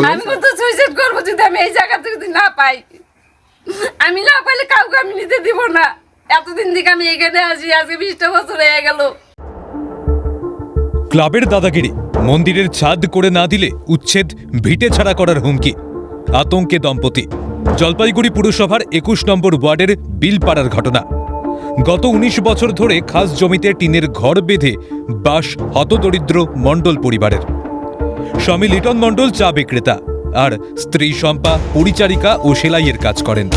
আমি কিন্তু সুইসাইড করবো যদি আমি এই জায়গা থেকে যদি না পাই। আমি না পাইলে কাউকে আমি নিতে দিব না। এতদিন থেকে আমি এখানে আছি, আজকে 20টা বছর হয়ে গেল। ক্লাবের দাদাগিরি, মন্দিরের ছাদ করে না দিলে উচ্ছেদ, ভিটে ছাড়া করার হুমকি, আতঙ্কে দম্পতি। জলপাইগুড়ি পুরসভার 21 নম্বর ওয়ার্ডের বিলপাড়ার ঘটনা। গত 19 বছর ধরে খাস জমিতে টিনের ঘর বেঁধে বাস হতদরিদ্র মণ্ডল পরিবারের। স্বামী লিটন মণ্ডল চা বিক্রেতা, আর স্ত্রী শম্পা পরিচারিকা ও সেলাইয়ের কাজ করেন।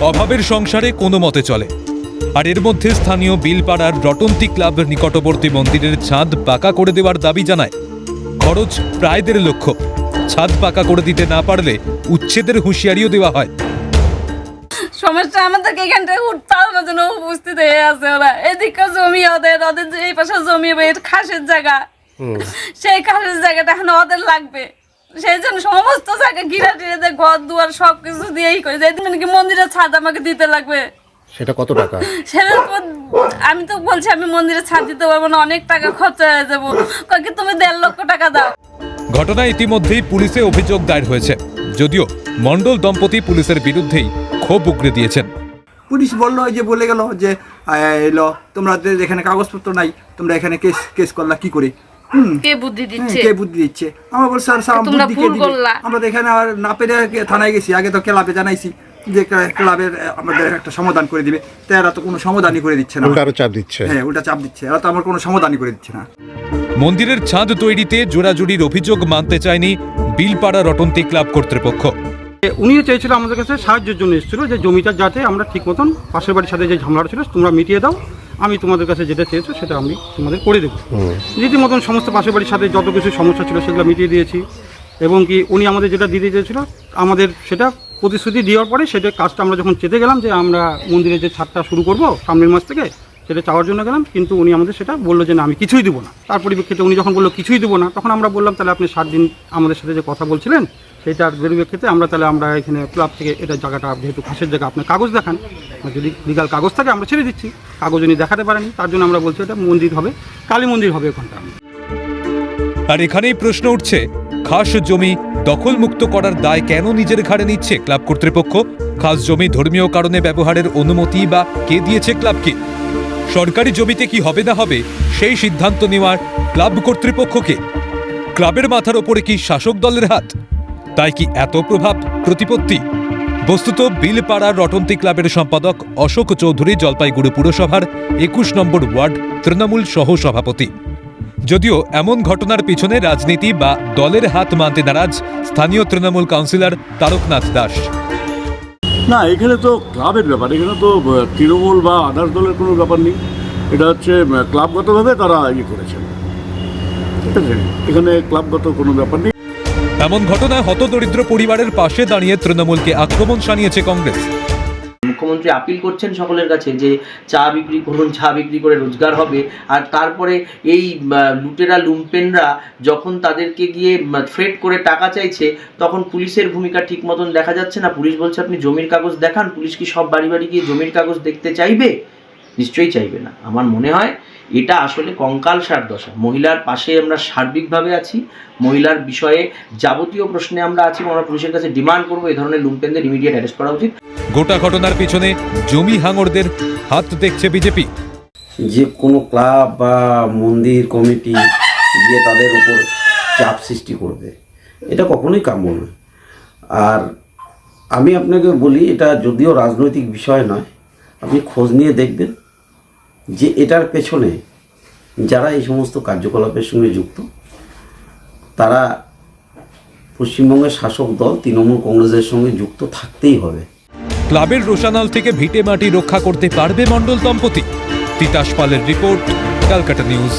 অভাবের সংসারে কোনো মতে চলে। আর এর মধ্যে স্থানীয় বিলপাড়ার রটন্তী ক্লাব নিকটবর্তী মন্দিরের ছাদ পাকা করে দেওয়ার দাবি জানায়। খরচ প্রায় 1.5 লক্ষ। ছাদ পাকা করে দিতে না পারলে উচ্ছেদের হুঁশিয়ারিও দেওয়া হয়। সমস্যা আমাদেরকে এখান থেকে উঠতে হবে যেন উপস্থিত হয়ে আছে ওরা। এদিকে জমি ওদের এই পাশে জমি খাসের জায়গা, সেই খাসের জায়গাটা এখন ওদের লাগবে। সেই জন্য সমস্ত জায়গা ঘিরা টিরে ঘর দুয়ার সবকিছু দিয়েই করে যে কি মন্দিরের ছাদ আমাকে দিতে লাগবে। সেটা কত টাকা? সেটা আমি তো বলছি আমি মন্দিরের ছাদ দিতে পারবো না, অনেক টাকা খরচা হয়ে যাবো। কি তুমি 1.5 লক্ষ টাকা দাও। ঘটনায় ইতিমধ্যেই পুলিশে অভিযোগ দায়ের হয়েছে, যদিও মণ্ডল দম্পতি পুলিশের বিরুদ্ধেই ক্ষোভ উগরে দিয়েছেন। পুলিশ বললো যে বলে গেল যে এলো তোমরা এখানে কাগজপত্র নাই, তোমরা এখানে কেস করলা কি করে? কে বুদ্ধি দিচ্ছে? কে বুদ্ধি দিচ্ছে? আমরা বল স্যার বুদ্ধি কে দিবে? আমরা তো এখানে আর না পেরে থানায় গেছি, আগে তো ক্লাবে জানাইছি যে ক্লাবের আমাদের একটা সমাধান করে দিবে। তো এরা তো কোনো সমাধানই করে দিচ্ছে না, উল্টা আরো চাপ দিচ্ছে। হ্যাঁ, উল্টা চাপ দিচ্ছে। এরা তো আমার কোনো সমাধানই করে দিচ্ছে না। মন্দিরের ছাদ তৈরিতে জোড়াজুড়ির অভিযোগ মানতে চায়নি বিলপাড়া রটন্তী ক্লাব কর্তৃপক্ষ। উনিও চেয়েছিল আমাদের কাছে সাহায্যের জন্য এসেছিল যে জমিটা যাতে আমরা ঠিক মতন পাশের বাড়ির সাথে যে ঝামেলাটা ছিল তোমরা মিটিয়ে দাও, আমি তোমাদের কাছে যেটা চেয়েছো সেটা আমি তোমাদের করে দেবো। রীতিমতন সমস্ত পাশের বাড়ির সাথে যত কিছু সমস্যা ছিল সেগুলো মিটিয়ে দিয়েছি, এবং কি উনি আমাদের যেটা দিতে চেয়েছিল আমাদের সেটা প্রতিশ্রুতি দেওয়ার পরে সেটা কাজটা আমরা যখন চেতে গেলাম যে আমরা মন্দিরের যে ছাদটা শুরু করব সামনের মাস থেকে, সেটা চাওয়ার জন্য গেলাম, কিন্তু উনি আমাদের সেটা বললো যে না আমি কিছুই দেবো না। তার পরিপ্রেক্ষিতে উনি যখন বললো কিছুই দেবো না, তখন আমরা বললাম তাহলে আপনি 7 দিন আমাদের সাথে যে কথা বলছিলেন সেটার পরিপ্রেক্ষিতে আমরা এখানে ক্লাব থেকে এটা জায়গাটা যেহেতু খাসের জায়গা আপনার কাগজ দেখান, যদি লিগাল কাগজ থাকে আমরা ছেড়ে দিচ্ছি। কাগজ উনি দেখাতে পারেনি, তার জন্য আমরা বলছি এটা মন্দির হবে, কালী মন্দির হবে ওখানটা। আর এখানেই প্রশ্ন উঠছে, খাস জমি দখলমুক্ত করার দায় কেন নিজের ঘাড়ে নিচ্ছে ক্লাব কর্তৃপক্ষ? খাস জমি ধর্মীয় কারণে ব্যবহারের অনুমতি বা কে দিয়েছে ক্লাবকে? সরকারি জমিতে কি হবে না হবে সেই সিদ্ধান্ত নেওয়ার ক্লাব কর্তৃপক্ষকে? ক্লাবের মাথার ওপরে কি শাসক দলের হাত? তাই কি এত প্রভাব প্রতিপত্তি? বস্তুত বিলপাড়ার রটন্তী ক্লাবের সম্পাদক অশোক চৌধুরী জলপাইগুড়ি পুরসভার 21 নম্বর ওয়ার্ড তৃণমূল সহ সভাপতি। যদিও এমন ঘটনার পিছনে রাজনীতি বা দলের হাত মানতে নারাজ স্থানীয় তৃণমূল কাউন্সিলর তারকনাথ দাস। না, এখানে তো ক্লাবের ব্যাপার, এখানে তো তৃণমূল বা আদার্স দলের কোনো ব্যাপার নেই। এটা হচ্ছে ক্লাবগতভাবে তারা করেছেন, ঠিক আছে? এখানে ক্লাবগত কোনো ব্যাপার নেই। এমন ঘটনায় হতদরিদ্র পরিবারের পাশে দাঁড়িয়ে তৃণমূলকে আক্রমণ শানিয়েছে কংগ্রেস। মুখ্যমন্ত্রী আপিল করছেন সকলের কাছে যে চা বিক্রি করুন, চা বিক্রি করে রোজগার হবে। আর তারপরে এই লুটেরা লুম্পেনরা যখন তাদেরকে গিয়ে থ্রেট করে টাকা চাইছে, তখন পুলিশের ভূমিকা ঠিক মতন দেখা যাচ্ছে না। পুলিশ বলছে আপনি জমির কাগজ দেখান। পুলিশ কি সব বাড়ি বাড়ি গিয়ে জমির কাগজ দেখতে চাইবে? নিশ্চয়ই চাইবে না। আমার মনে হয় এটা আসলে কঙ্কালসার দশা। মহিলার পাশে আমরা সার্বিকভাবে আছি, মহিলার বিষয়ে যাবতীয় প্রশ্নে আমরা আছি। আমরা পুলিশের কাছে ডিমান্ড করবো এই ধরনের লুম্পেনদের ইমিডিয়েট অ্যারেস্ট করা উচিত। গোটা ঘটনার পিছনে জমি হাঙরদের হাত দেখছে বিজেপি। যে কোনো ক্লাব বা মন্দির কমিটি গিয়ে তাদের উপর চাপ সৃষ্টি করবে, এটা কখনোই কাম্য নয়। আর আমি আপনাকে বলি, এটা যদিও রাজনৈতিক বিষয় নয়, আপনি খোঁজ নিয়ে দেখবেন যে এটার পেছনে যারা এই সমস্ত কার্যকলাপের সঙ্গে যুক্ত তারা পশ্চিমবঙ্গের শাসক দল তৃণমূল কংগ্রেসের সঙ্গে যুক্ত থাকতেই হবে। ক্লাবের রোশানাল থেকে ভিটে মাটি রক্ষা করতে পারবে মণ্ডল দম্পতি? তিতাস পালের রিপোর্ট, ক্যালকাটা নিউজ।